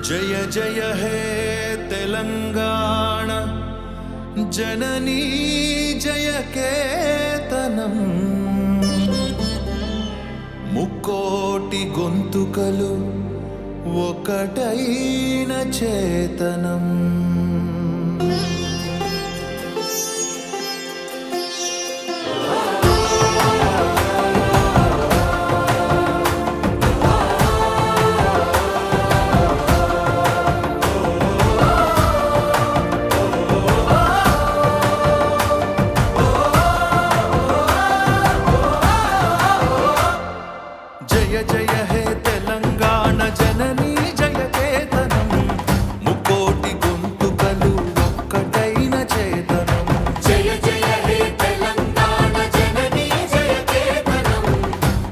జయ జయ హే తెలంగాణ జననీ జయ కేతనం ముక్కోటి గొంతుకలు ఒకటైన చేతనం. జయ జయ హే తెలంగాణ జననీ జయ కేతనం ముక్కోటి గొంతుకలు ఒక్కటైన చేతనం. జయ జయ హే తెలంగాణ జననీ జయ కేతనం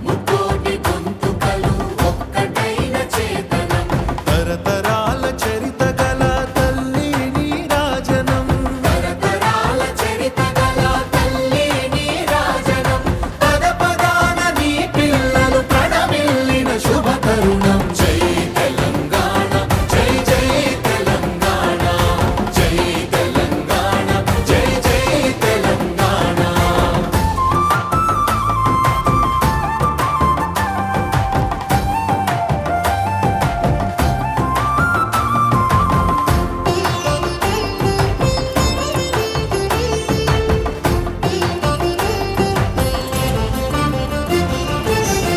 ముక్కోటి గొంతుకలు ఒక్కటైన చేతనం. తరతరాల చరిత గల తల్లి నీరాజనం, తరతరాల చరిత గల తల్లి నీరాజనం. పద పదాన నీ పిల్లలు ప్రణమిల్లిన శుభ తరుణం. జై తెలంగాణ జై జై తెలంగాణ జై తెలంగాణ జై జై తెలంగాణ.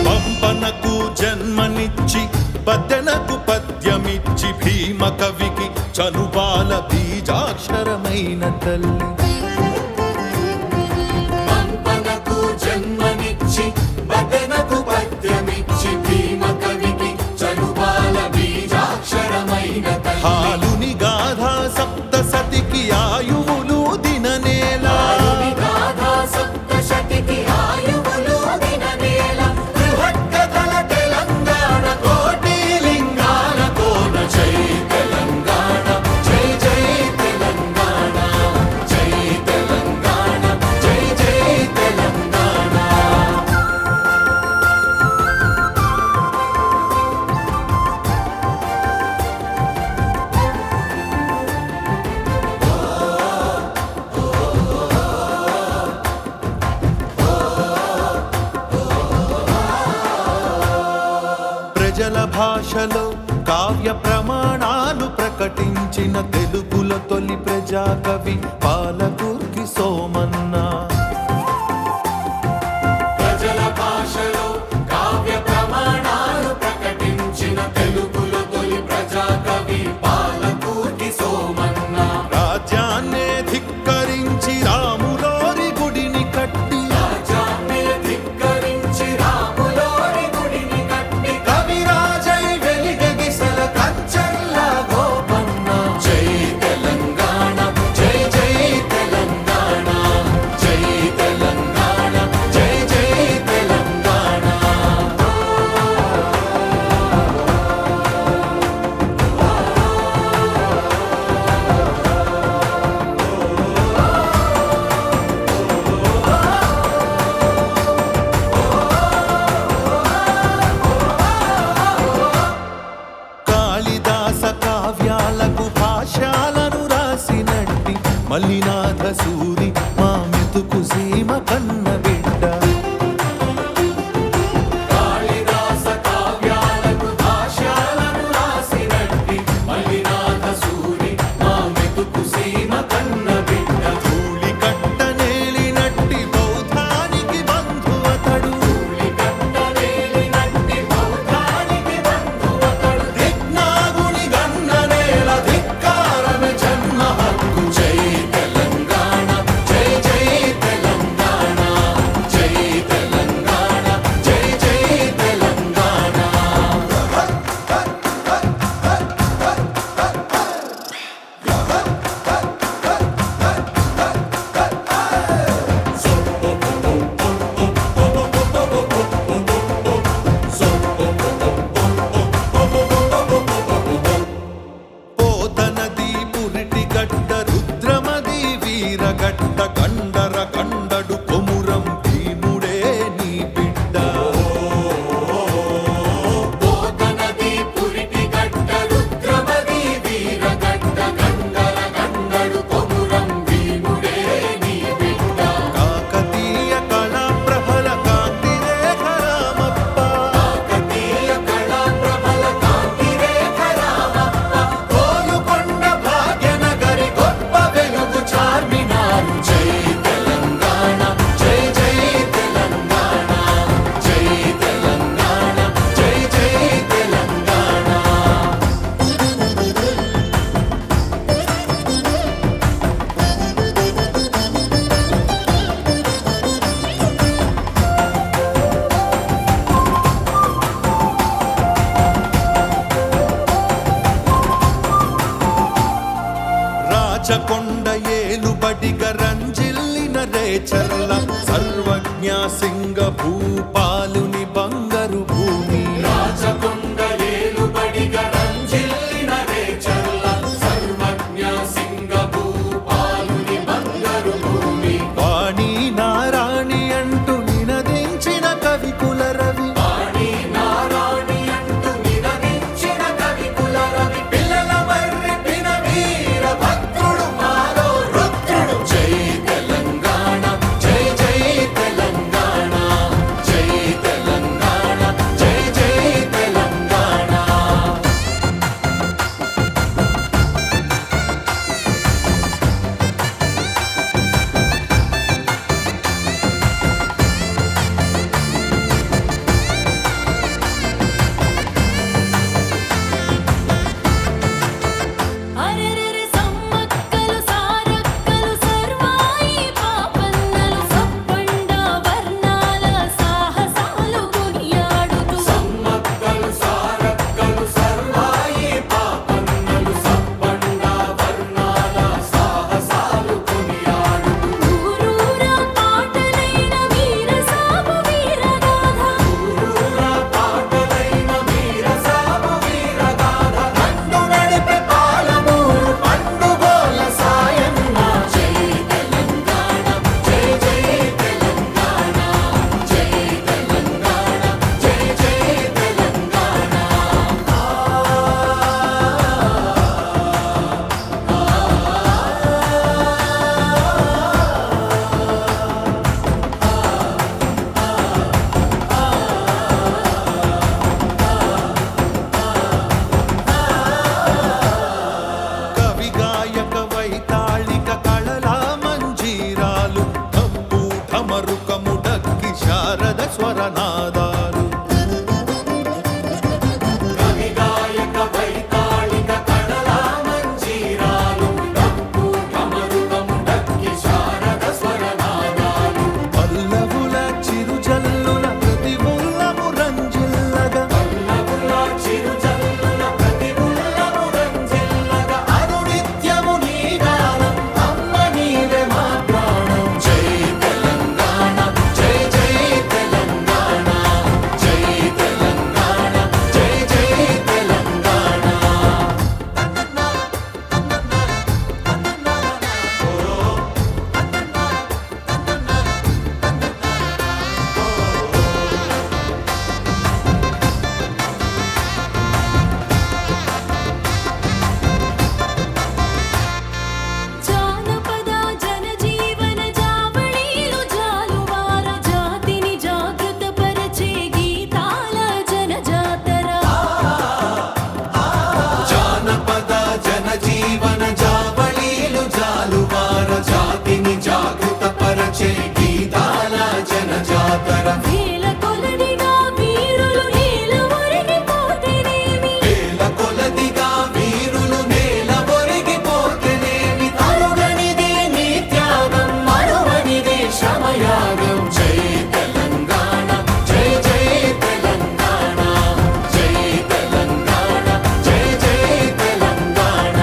పంపనకు జన్మనిచ్చి పద్దెనకు పద్యమిచ్చి భీమ కవికి చనుబాల బీజాక్షరమైన తల్లి. పంపనకు జన్మనిచ్చి బదనకు పద్యమిచ్చి భీమ కవికి చనుబాల బీజాక్షరమైన తల్లి. హాలుని గాథా సప్తసతికి ఆయువులు దిననేలా, గాథా సప్తశతికి ఆయువులు దిననేల. బృహత్కథల తెలంగాణ కోటి లింగాల కోన. జై తెలంగాణ జై జై తెలంగాణ జై తెలంగాణ జై జై తెలంగాణ. ప్రజల భాషలో కావ్య ప్రమాణాలు ప్రకటించిన తెలుగుల తొలి ప్రజాకవి పాలకుర్తి సోమన్న. ప్రజల భాషలో కావ్య ప్రమాణాలు ప్రకటించిన తెలుగులో తొలి ప్రజాకవి పాలకుర్తి సోమన్న. రాజ్యాన్నే ధిక్కరించి రాములోరి గుడిని కట్టి, రాజ్యాన్ని ధిక్కరించి రాములోరి గుడిని కట్టి కవిరాజై వెలిగెగిసల కంచర్ల గోపన్న. జై తెలంగాణ జై జై తెలంగాణ జై తెలంగాణ జై జై తెలంగాణ. కాళిదాస కావ్యాలకు భాష్యాలను రాసినట్టి మల్లినాథ సూరి మా మెతుకు సీమ కన్న బిడ్డ. కాళిదాస కావ్యాలకు భాష్యాలను రాసినట్టి మల్లినాథ సూరి మా మెతుకు సీమ కన్న బిడ్డ. ధూళి కట్ట నేలినట్టి బౌద్ధానికి బంధువతడు, కట్టవేలినట్టి బౌద్ధానికి బంధువతడు. దిక్నాగుని గన్న నేల ధిక్కారమే జన్మ హక్కు. జై తెలంగాణ జై జై తెలంగాణ రాచకొండ ఏలుబడిగ రంజిల్లిన రేచర్ల సర్వజ్ఞ సింగ భూపాలుని బంగారు భూమి. రాచకొండ ఏలుబడిగ రంజిల్లిన రేచర్ల సర్వజ్ఞ సింగ భూపాలుని బంగారు భూమి. వాణి నారాణి అంటూ నినదించిన కవి కులరవి. వాణి నారాణి అంటూ నినదించిన కవి కులరవి. పిల్లల మర్రి పిన వీర భద్రుడు మాలో రుద్రుడు. జై తెలంగాణ జై జై తెలంగాణ జై తెలంగాణ జై జై తెలంగాణ. అరెరెరె సమ్మక్కలు సారక్కలు సర్వాయి పాపన్నలు సప్పండ వర్ణాల సాహసాలు కొనియాడుతూ. సమ్మక్కలు సారక్కలు సర్వాయి పాపన్నలు సప్పండ వర్ణాల సాహసాలు కొనియాడుతూ. ఊరూరా పాటలైన వీరసాము వీరగాథ. ఊరూరా పాటలైన వీరసాము వీరగాథ. నన్ను నడిపే పాలమూరు పండుగోల సాయన్న. జై తెలంగాణ జై జై తెలంగాణ జై తెలంగాణ జై జై తెలంగాణ. కవి గాయక వైతాళిక కళల మంజీరాలు తప్పు ఠమరుకము డక్కి శారద స్వరనాదాలు. కవి గాయక వైతాళిక కళల మంజీరాలు డప్పు ఠమరుకము డక్కి శారద స్వరనాదాలు. పల్లవుల చిరుజల్లుల ప్రతి ఉల్లము రంజిల్లగా. పల్లవుల చిరుజల్లుల ప్రతి ఉల్లము రంజిల్లగా. అనునిత్యము నీ గానం అమ్మ నీవే మా ప్రాణం. జై తెలంగాణ జై జై తెలంగాణ జై తెలంగాణ జై జై తెలంగాణ. జానపద జనజీవన జావళీలు జాలువార జాతిని జాగృతపరచే గీతాల జనజాతర. జానపద జనజీవన జావళీలు జాలువార జాతిని జాగృతపరచే గీతాల జనజాతర. వేల కొలదిగా వీరులు నేల ఒరిగిపోతేనేమి. వేల కొలదిగా వీరులు నేల ఒరిగిపోతేనేమి. తరుగనిదే నీ త్యాగం మరువనిదే శ్రమయాగం. జై తెలంగాణ జై జై తెలంగాణ జై తెలంగాణ జై జై తెలంగాణ.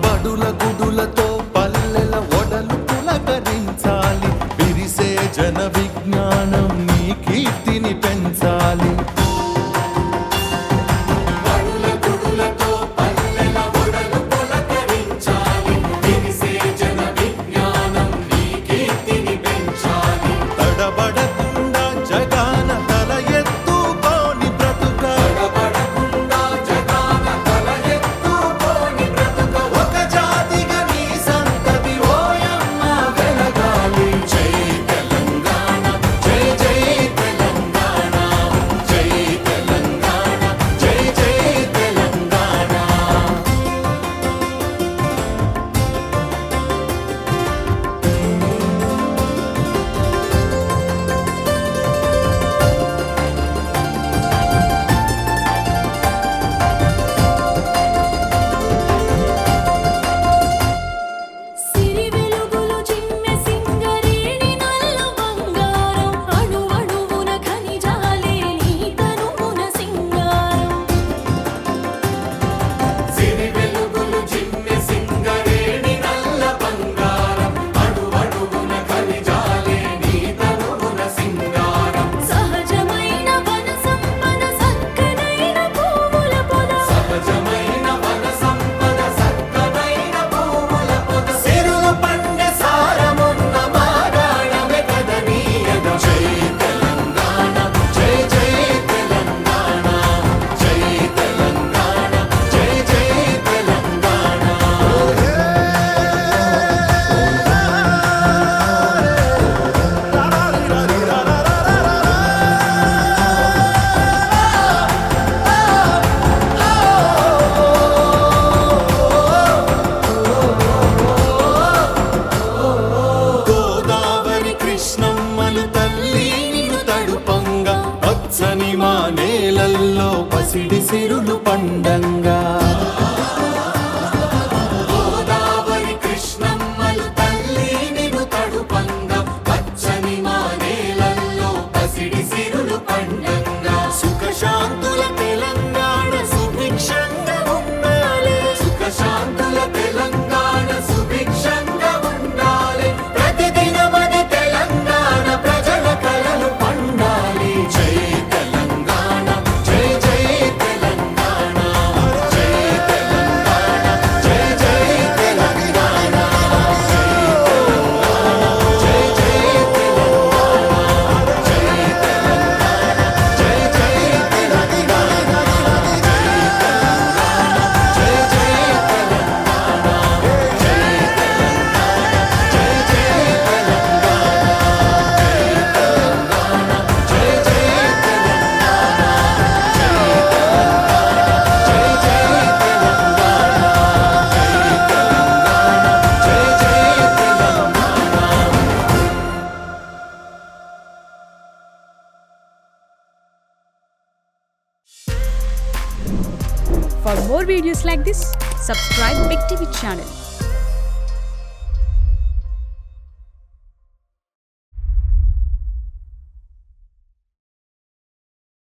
బడుల గుడులతో పల్లెల ఒడలు పులకరించాలి. విరిసే జన విజ్ఞానం నీ కీర్తిని పెంచాలి. బడుల గుడులతో పల్లెల ఒడలు పులకరించాలి. విరిసే జన విజ్ఞానం నీ కీర్తిని పెంచాలి. తడబడకుండా జగాన తల ఎత్తుకోని బ్రతుక. తడబడకుండా జగాన తల ఎత్తుకోని బ్రతుక. ఒక జాతిగా నీ సంతతి ఓయమ్మ వెలగాలి. జై తెలంగాణ జై జై తెలంగాణ పసిడి సిరులు పండంగా గోదావరి కృష్ణమ్మలు తల్లి నిన్ను తడుపంగా పచ్చని మా నేలల్లో పసిడి సిరులు పండంగా సుఖశాంతుల తెలంగాణ సుభిక్షంగా ఉండాలి సుఖశాంతుల తెలంగాణ సుభిక్షంగా ఉండాలి ప్రతిదినమది తెలంగాణ ప్రజల కలలు పండాలి జై తెలంగాణ జై జై తెలంగాణ జై తెలంగాణ జై జై తెలంగాణ జై జై తెలంగాణ జై తెలంగాణ జై జై తెలంగాణ జై జై For more videos like this, subscribe Big TV channel.